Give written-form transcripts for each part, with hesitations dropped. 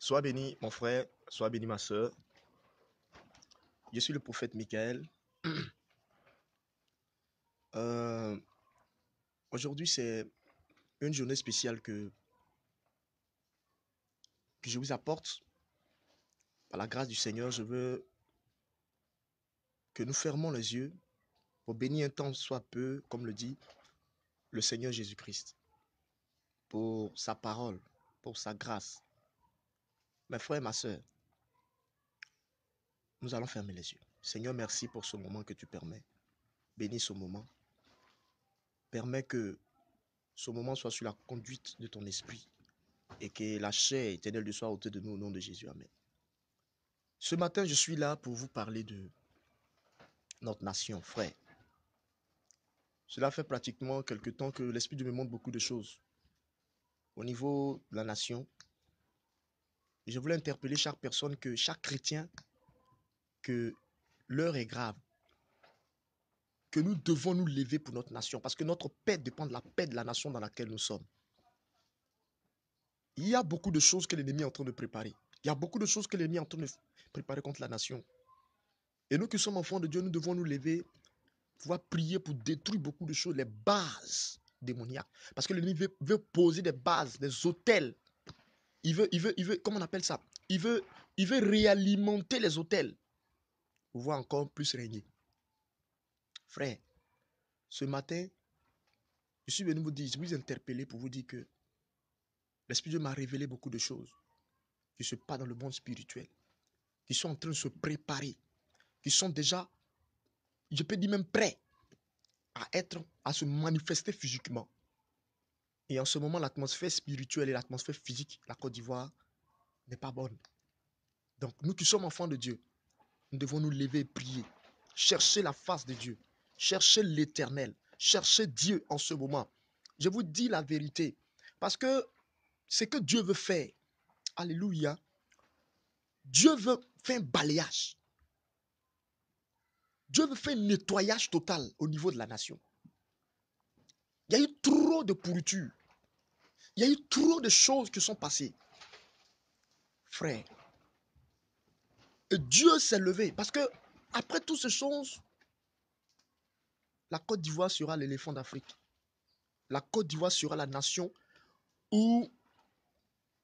Sois béni, mon frère, sois béni, ma soeur. Je suis le prophète Michael. Euh, Aujourd'hui, c'est une journée spéciale que je vous apporte. Par la grâce du Seigneur, je veux que nous fermons les yeux pour bénir un temps soit peu, comme le dit le Seigneur Jésus-Christ, pour sa parole, pour sa grâce. Mes frères, ma soeur, nous allons fermer les yeux. Seigneur, merci pour ce moment que tu permets. Bénis ce moment. Permets que ce moment soit sous la conduite de ton esprit et que la chair éternelle soit ôtée de nous au nom de Jésus. Amen. Ce matin, je suis là pour vous parler de notre nation, frère. Cela fait pratiquement quelque temps que l'Esprit de Dieu me montre beaucoup de choses. Au niveau de la nation, je voulais interpeller chaque personne, chaque chrétien, que l'heure est grave, que nous devons nous lever pour notre nation, parce que notre paix dépend de la paix de la nation dans laquelle nous sommes. Il y a beaucoup de choses que l'ennemi est en train de préparer. Il y a beaucoup de choses que l'ennemi est en train de préparer contre la nation. Et nous qui sommes enfants de Dieu, nous devons nous lever, pouvoir prier pour détruire beaucoup de choses, les bases démoniaques. Parce que l'ennemi veut poser des bases, des autels. Il veut, comment on appelle ça? Il veut réalimenter les autels pour voir encore plus régner. Frère, ce matin, je suis venu vous dire, je vous interpeller pour vous dire que l'Esprit de Dieu m'a révélé beaucoup de choses qui se passent dans le monde spirituel, qui sont en train de se préparer, qui sont déjà, je peux dire même prêts à se manifester physiquement. Et en ce moment, l'atmosphère spirituelle et l'atmosphère physique, la Côte d'Ivoire, n'est pas bonne. Donc, nous qui sommes enfants de Dieu, nous devons nous lever et prier. Chercher la face de Dieu. Chercher l'Éternel. Chercher Dieu en ce moment. Je vous dis la vérité. Parce que ce que Dieu veut faire, alléluia, Dieu veut faire un balayage. Dieu veut faire un nettoyage total au niveau de la nation. Il y a eu trop de pourriture. Il y a eu trop de choses qui sont passées. Frère, et Dieu s'est levé. Parce que après toutes ces choses, la Côte d'Ivoire sera l'éléphant d'Afrique. La Côte d'Ivoire sera la nation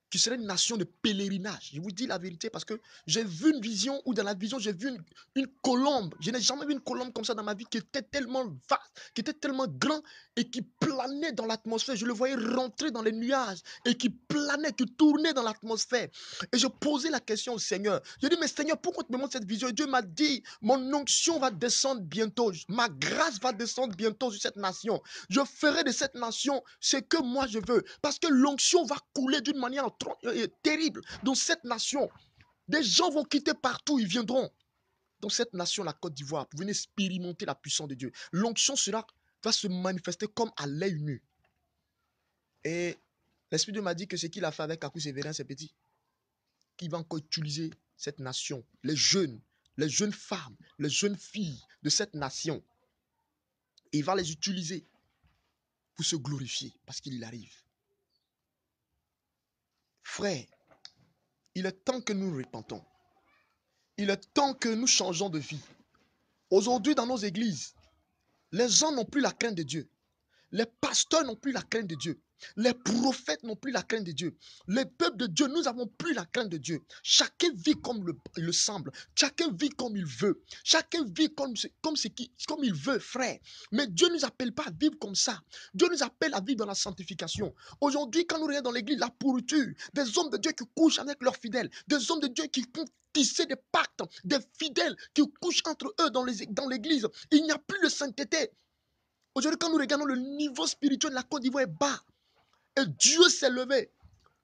qui serait une nation de pèlerinage. Je vous dis la vérité parce que j'ai vu une vision où dans la vision, j'ai vu une colombe. Je n'ai jamais vu une colombe comme ça dans ma vie qui était tellement vaste, qui était tellement grand et qui planait dans l'atmosphère. Je le voyais rentrer dans les nuages et qui planait, qui tournait dans l'atmosphère. Et je posais la question au Seigneur. Je dis, mais Seigneur, pourquoi tu me montres cette vision? Et Dieu m'a dit, mon onction va descendre bientôt. Ma grâce va descendre bientôt sur cette nation. Je ferai de cette nation ce que moi je veux. Parce que l'onction va couler d'une manière terrible dans cette nation. Des gens vont quitter partout, ils viendront dans cette nation, la Côte d'Ivoire, pour venir expérimenter la puissance de Dieu. L'onction va se manifester comme à l'œil nu. Et l'Esprit de Dieu m'a dit que ce qu'il a fait avec Kakou Sévérin, c'est petit. Qu'il va encore utiliser cette nation, les jeunes femmes, les jeunes filles de cette nation. Et il va les utiliser pour se glorifier, parce qu'il arrive. Frère, il est temps que nous nous repentons. Il est temps que nous changeons de vie. Aujourd'hui, dans nos églises, les gens n'ont plus la crainte de Dieu. Les pasteurs n'ont plus la crainte de Dieu. Les prophètes n'ont plus la crainte de Dieu. Les peuples de Dieu, nous n'avons plus la crainte de Dieu. Chacun vit comme le semble. Chacun vit comme il veut. Chacun vit comme il veut, frère. Mais Dieu ne nous appelle pas à vivre comme ça. Dieu nous appelle à vivre dans la sanctification. Aujourd'hui, quand nous regardons dans l'église, la pourriture, des hommes de Dieu qui couchent avec leurs fidèles, des hommes de Dieu qui font tisser des pactes, des fidèles qui couchent entre eux dans l'église. Il n'y a plus de sainteté. Aujourd'hui, quand nous regardons le niveau spirituel de la Côte d'Ivoire est bas. Et Dieu s'est levé.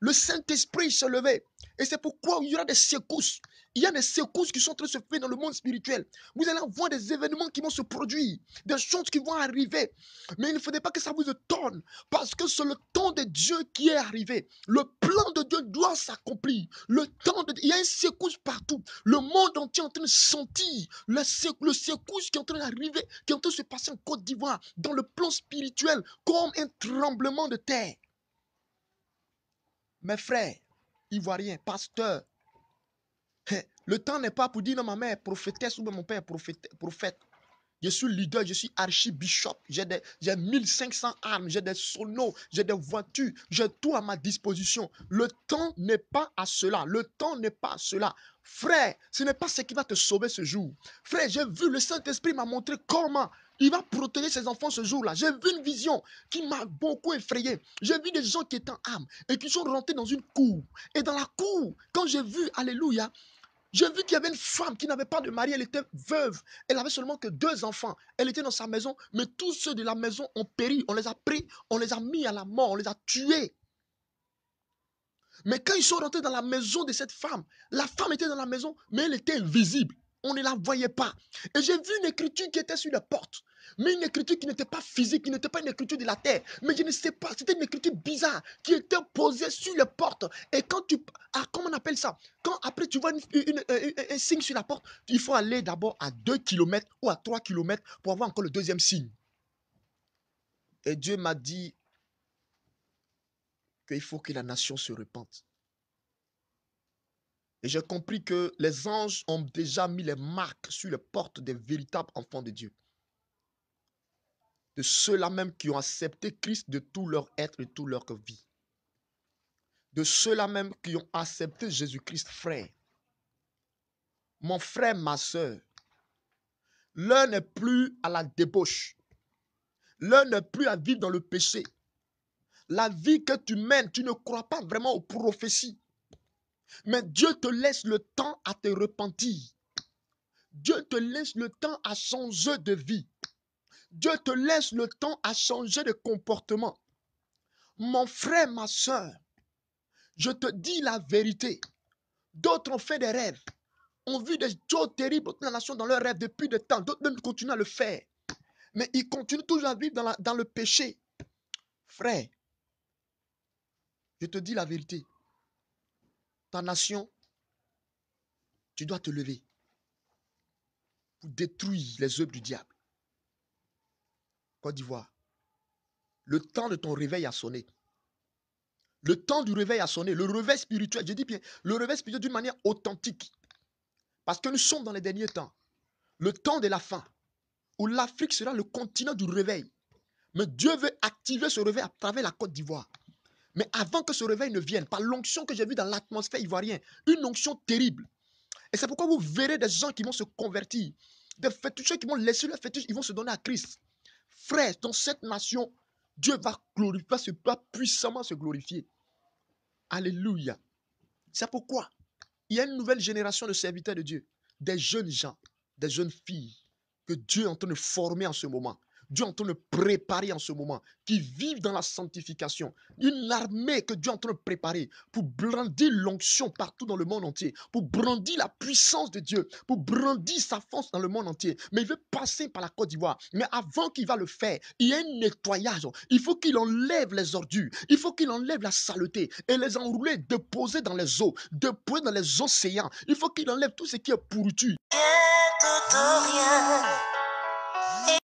Le Saint-Esprit s'est levé. Et c'est pourquoi il y aura des secousses. Il y a des secousses qui sont en train de se faire dans le monde spirituel. Vous allez voir des événements qui vont se produire. Des choses qui vont arriver. Mais il ne faudrait pas que ça vous étonne. Parce que c'est le temps de Dieu qui est arrivé. Le plan de Dieu doit s'accomplir. Il y a une secousse partout. Le monde entier est en train de sentir le secousse qui est en train d'arriver, qui est en train de se passer en Côte d'Ivoire, dans le plan spirituel, comme un tremblement de terre. Mes frères, ivoirien, pasteur. Le temps n'est pas pour dire non, ma mère est prophétesse ou mon père est prophète. Je suis leader, je suis archibishop, j'ai 1500 armes, j'ai des sonos, j'ai des voitures, j'ai tout à ma disposition. Le temps n'est pas à cela, le temps n'est pas à cela. Frère, ce n'est pas ce qui va te sauver ce jour. Frère, j'ai vu, le Saint-Esprit m'a montré comment il va protéger ses enfants ce jour-là. J'ai vu une vision qui m'a beaucoup effrayé. J'ai vu des gens qui étaient en âme et qui sont rentrés dans une cour. Et dans la cour, quand j'ai vu, alléluia, j'ai vu qu'il y avait une femme qui n'avait pas de mari, elle était veuve. Elle avait seulement que 2 enfants. Elle était dans sa maison, mais tous ceux de la maison ont péri. On les a pris, on les a mis à la mort, on les a tués. Mais quand ils sont rentrés dans la maison de cette femme, la femme était dans la maison, mais elle était invisible. On ne la voyait pas. Et j'ai vu une écriture qui était sur la porte. Mais une écriture qui n'était pas physique, qui n'était pas une écriture de la terre. Mais je ne sais pas, c'était une écriture bizarre qui était posée sur les portes. Et quand tu... comment on appelle ça? Quand après tu vois un signe sur la porte, il faut aller d'abord à 2 km ou à 3 km pour avoir encore le deuxième signe. Et Dieu m'a dit qu'il faut que la nation se repente. Et j'ai compris que les anges ont déjà mis les marques sur les portes des véritables enfants de Dieu. De ceux-là même qui ont accepté Christ de tout leur être et toute leur vie. De ceux-là même qui ont accepté Jésus-Christ, frère. Mon frère, ma soeur, l'heure n'est plus à la débauche. L'heure n'est plus à vivre dans le péché. La vie que tu mènes, tu ne crois pas vraiment aux prophéties. Mais Dieu te laisse le temps à te repentir. Dieu te laisse le temps à changer de vie. Dieu te laisse le temps à changer de comportement. Mon frère, ma soeur, je te dis la vérité. D'autres ont fait des rêves, ont vu des choses terribles dans la nation dans leurs rêves depuis des temps. D'autres même continuent à le faire. Mais ils continuent toujours à vivre dans le péché. Frère, je te dis la vérité. Ta nation, tu dois te lever pour détruire les œuvres du diable. Côte d'Ivoire, le temps de ton réveil a sonné. Le temps du réveil a sonné. Le réveil spirituel, je dis bien, le réveil spirituel d'une manière authentique. Parce que nous sommes dans les derniers temps. Le temps de la fin. Où l'Afrique sera le continent du réveil. Mais Dieu veut activer ce réveil à travers la Côte d'Ivoire. Mais avant que ce réveil ne vienne, par l'onction que j'ai vue dans l'atmosphère ivoirienne, une onction terrible. Et c'est pourquoi vous verrez des gens qui vont se convertir. Des féticheurs qui vont laisser leur fétiche, ils vont se donner à Christ. Frère, dans cette nation, Dieu va puissamment se glorifier. Alléluia. C'est pourquoi il y a une nouvelle génération de serviteurs de Dieu. Des jeunes gens, des jeunes filles que Dieu est en train de former en ce moment. Dieu est en train de préparer en ce moment, qui vivent dans la sanctification. Une armée que Dieu est en train de préparer pour brandir l'onction partout dans le monde entier, pour brandir la puissance de Dieu, pour brandir sa force dans le monde entier. Mais il veut passer par la Côte d'Ivoire. Mais avant qu'il va le faire, il y a un nettoyage. Il faut qu'il enlève les ordures, il faut qu'il enlève la saleté et les enrouler, déposer dans les eaux, déposer dans les océans. Il faut qu'il enlève tout ce qui est pourriture.